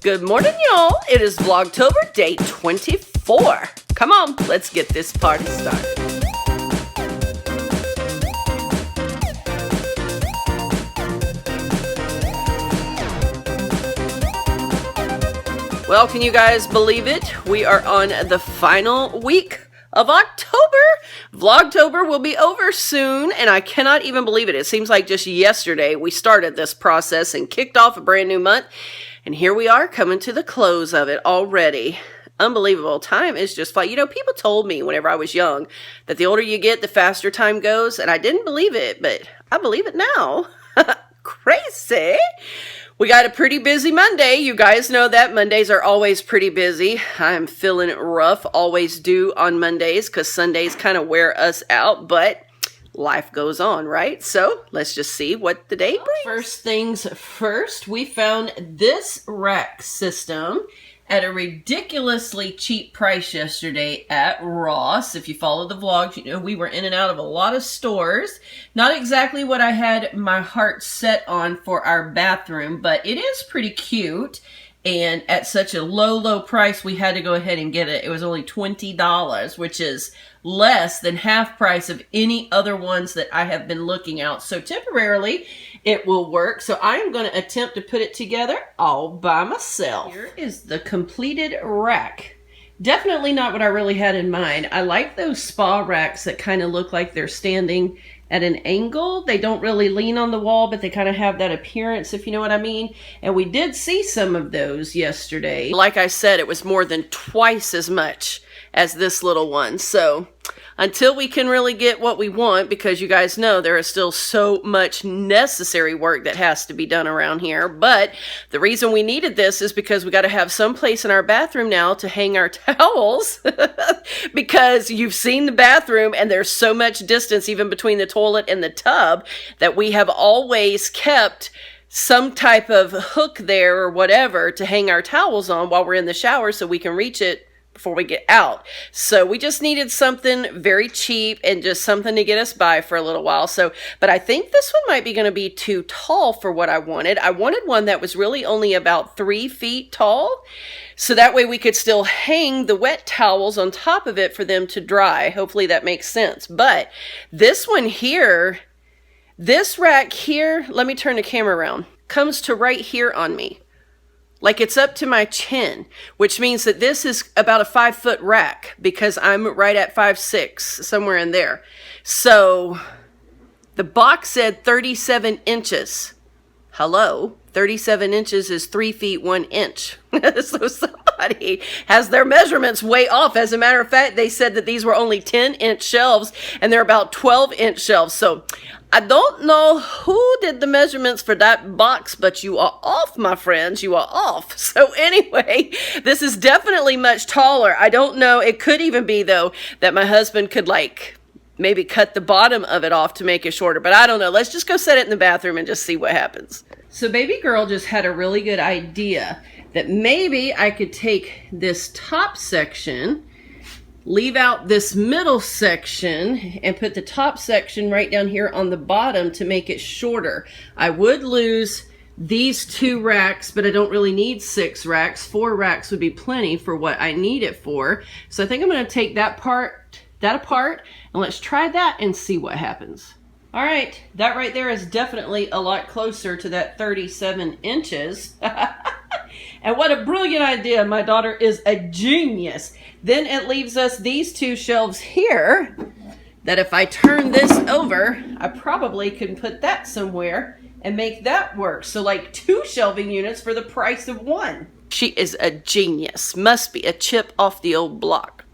Good morning, y'all. It is Vlogtober, day 24. Come on, let's get this party started. Well, can you guys believe it? We are on the final week of October. Vlogtober will be over soon, and I cannot even believe it. It seems like just yesterday we started this process and kicked off a brand new month. And here we are coming to the close of it already. Unbelievable. Time is just flying. You know, people told me whenever I was young that the older you get, the faster time goes. And I didn't believe it, but I believe it now. Crazy. We got a pretty busy Monday. You guys know that Mondays are always pretty busy. I'm feeling rough, always do on Mondays because Sundays kind of wear us out, but life goes on, right? So let's just see what the day brings. First things first, we found this rack system at a ridiculously cheap price yesterday at Ross. If you follow the vlogs, you know we were in and out of a lot of stores. Not exactly what I had my heart set on for our bathroom, but it is pretty cute. And at such a low price, we had to go ahead and get it. It was only $20, which is less than half price of any other ones that I have been looking at. So temporarily, it will work. So I am going to attempt to put it together all by myself. Here is the completed rack. Definitely not what I really had in mind. I like those spa racks that kind of look like they're standing at an angle. They don't really lean on the wall, but they kind of have that appearance, if you know what I mean. And we did see some of those yesterday. Like I said, it was more than twice as much as this little one. So until we can really get what we want, because you guys know there is still so much necessary work that has to be done around here. But the reason we needed this is because we got to have some place in our bathroom now to hang our towels because you've seen the bathroom and there's so much distance even between the toilet and the tub that we have always kept some type of hook there or whatever to hang our towels on while we're in the shower so we can reach it before we get out. So we just needed something very cheap and just something to get us by for a little while. So, but I think this one might be going to be too tall for what I wanted. I wanted one that was really only about 3 feet tall. So that way we could still hang the wet towels on top of it for them to dry. Hopefully that makes sense. But this one here, this rack here, let me turn the camera around, comes to right here on me. Like it's up to my chin, which means that this is about a 5-foot rack because I'm right at 5'6", somewhere in there. So the box said 37 inches. Hello, 37 inches is 3 feet 1 inch. So somebody has their measurements way off. As a matter of fact, they said that these were only 10-inch shelves and they're about 12-inch shelves. So I don't know who did the measurements for that box, but you are off, my friends. You are off. So anyway, this is definitely much taller. I don't know. It could even be, though, that my husband could, like, maybe cut the bottom of it off to make it shorter. But I don't know. Let's just go set it in the bathroom and just see what happens. So baby girl just had a really good idea that maybe I could take this top section, leave out this middle section, and put the top section right down here on the bottom to make it shorter. I would lose these 2 racks, but I don't really need 6 racks. 4 racks would be plenty for what I need it for. So I think I'm going to take that apart, and let's try that and see what happens. All right, that right there is definitely a lot closer to that 37 inches. And what a brilliant idea. My daughter is a genius. Then it leaves us these 2 shelves here that if I turn this over, I probably can put that somewhere and make that work. So like 2 shelving units for the price of 1. She is a genius. Must be a chip off the old block.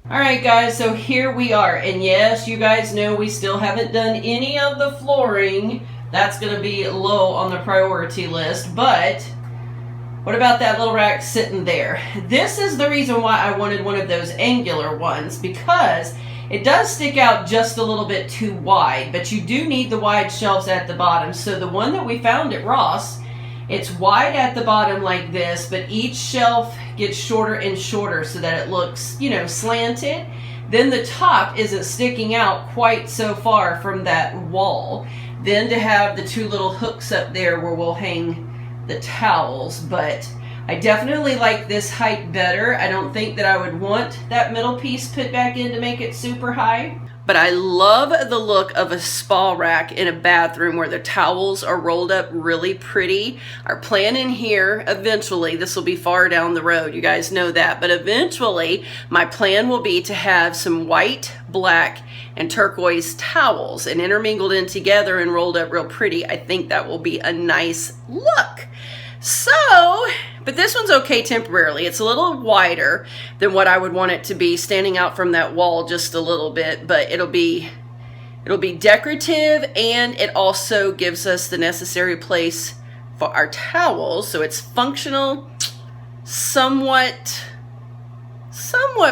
All right, guys, so here we are. And yes, you guys know we still haven't done any of the flooring. That's going to be low on the priority list. But what about that little rack sitting there? This is the reason why I wanted one of those angular ones, because it does stick out just a little bit too wide, but you do need the wide shelves at the bottom. So the one that we found at Ross, it's wide at the bottom like this, but each shelf gets shorter and shorter so that it looks, you know, slanted. Then the top isn't sticking out quite so far from that wall. Then to have the 2 little hooks up there where we'll hang the towels. But I definitely like this height better. I don't think that I would want that middle piece put back in to make it super high. But I love the look of a spa rack in a bathroom where the towels are rolled up really pretty. Our plan in here, eventually, this will be far down the road, you guys know that, but eventually my plan will be to have some white, black, and turquoise towels and intermingled in together and rolled up real pretty. I think that will be a nice look. So, but this one's okay temporarily. It's a little wider than what I would want it to be, standing out from that wall just a little bit, but it'll be decorative, and it also gives us the necessary place for our towels. So it's functional, somewhat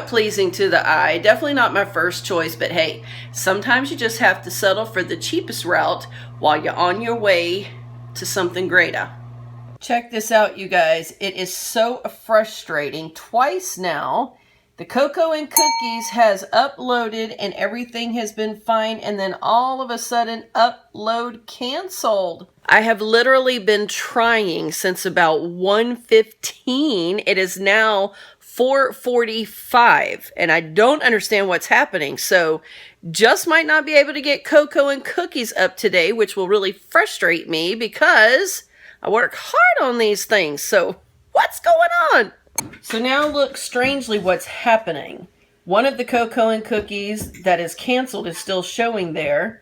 pleasing to the eye. Definitely not my first choice, but hey, sometimes you just have to settle for the cheapest route while you're on your way to something greater. Check this out, you guys. It is so frustrating. Twice now, the Cocoa and Cookies has uploaded and everything has been fine, and then all of a sudden, upload canceled. I have literally been trying since about 1:15. It is now 4:45, and I don't understand what's happening. So just might not be able to get Cocoa and Cookies up today, which will really frustrate me because I work hard on these things. So what's going on? So now look strangely what's happening. One of the Cocoa and Cookies that is canceled is still showing there.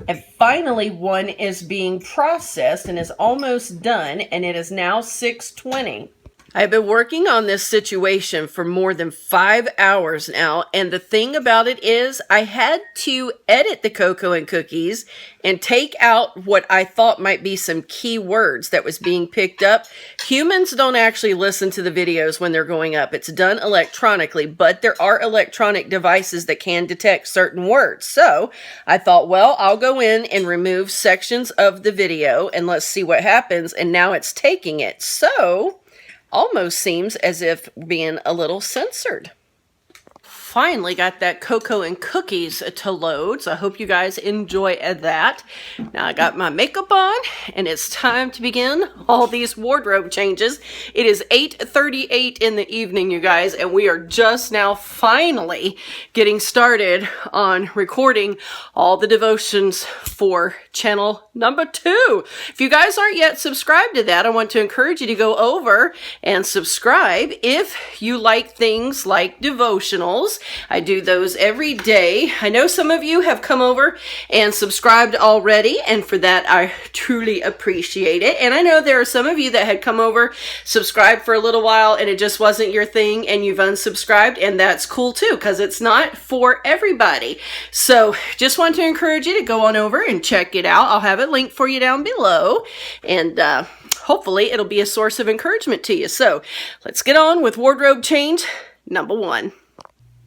And finally one is being processed and is almost done, and it is now 6:20. I've been working on this situation for more than 5 hours now, and the thing about it is I had to edit the Cocoa and Cookies and take out what I thought might be some key words that was being picked up. Humans don't actually listen to the videos when they're going up. It's done electronically, but there are electronic devices that can detect certain words. So I thought, well, I'll go in and remove sections of the video and let's see what happens. And now it's taking it. So almost seems as if being a little censored. Finally got that Cocoa and Cookies to load, so I hope you guys enjoy that. Now I got my makeup on, and it's time to begin all these wardrobe changes. It is 8:38 in the evening, you guys, and we are just now finally getting started on recording all the devotions for channel number 2. If you guys aren't yet subscribed to that, I want to encourage you to go over and subscribe if you like things like devotionals. I do those every day. I know some of you have come over and subscribed already, and for that I truly appreciate it. And I know there are some of you that had come over, subscribed for a little while, and it just wasn't your thing and you've unsubscribed, and that's cool too, because it's not for everybody. So just want to encourage you to go on over and check it out. I'll have it linked for you down below, and hopefully it'll be a source of encouragement to you. So let's get on with wardrobe change number 1.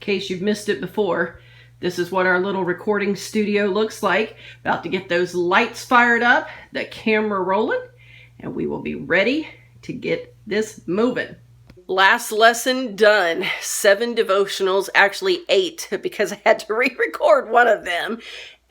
In case you've missed it before, this is what our little recording studio looks like. About to get those lights fired up, the camera rolling, and we will be ready to get this moving. Last lesson done. 7 devotionals, actually 8, because I had to re-record one of them.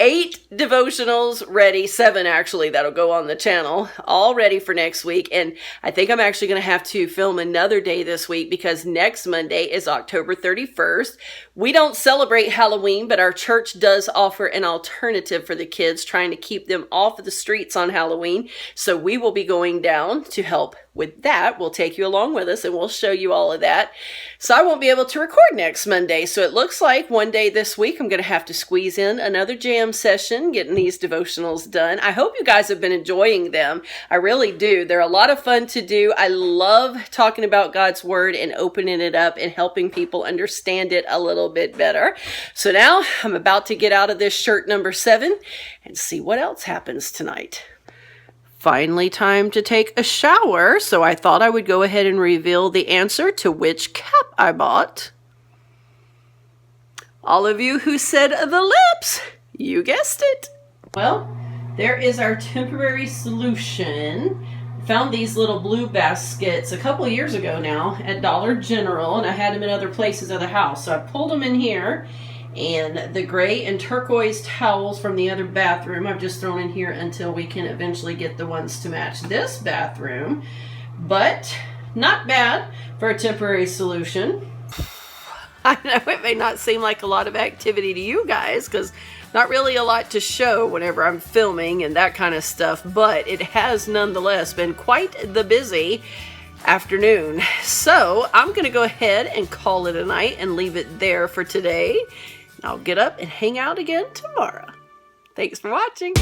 8 devotionals ready, 7 actually, that'll go on the channel, all ready for next week. And I think I'm actually going to have to film another day this week because next Monday is October 31st. We don't celebrate Halloween, but our church does offer an alternative for the kids, trying to keep them off of the streets on Halloween. So we will be going down to help with that. We'll take you along with us and we'll show you all of that. So I won't be able to record next Monday. So it looks like one day this week I'm going to have to squeeze in another jam session, getting these devotionals done. I hope you guys have been enjoying them. I really do. They're a lot of fun to do. I love talking about God's Word and opening it up and helping people understand it a little bit better. So now I'm about to get out of this shirt number 7 and see what else happens tonight. Finally time to take a shower, so I thought I would go ahead and reveal the answer to which cap I bought. All of you who said the lips, you guessed it. Well, there is our temporary solution. Found these little blue baskets a couple of years ago now at Dollar General, and I had them in other places of the house. So I pulled them in here, and the gray and turquoise towels from the other bathroom I've just thrown in here until we can eventually get the ones to match this bathroom. But Not bad for a temporary solution. I know it may not seem like a lot of activity to you guys because not really a lot to show whenever I'm filming and that kind of stuff, but it has nonetheless been quite the busy afternoon. So I'm going to go ahead and call it a night and leave it there for today. I'll get up and hang out again tomorrow. Thanks for watching.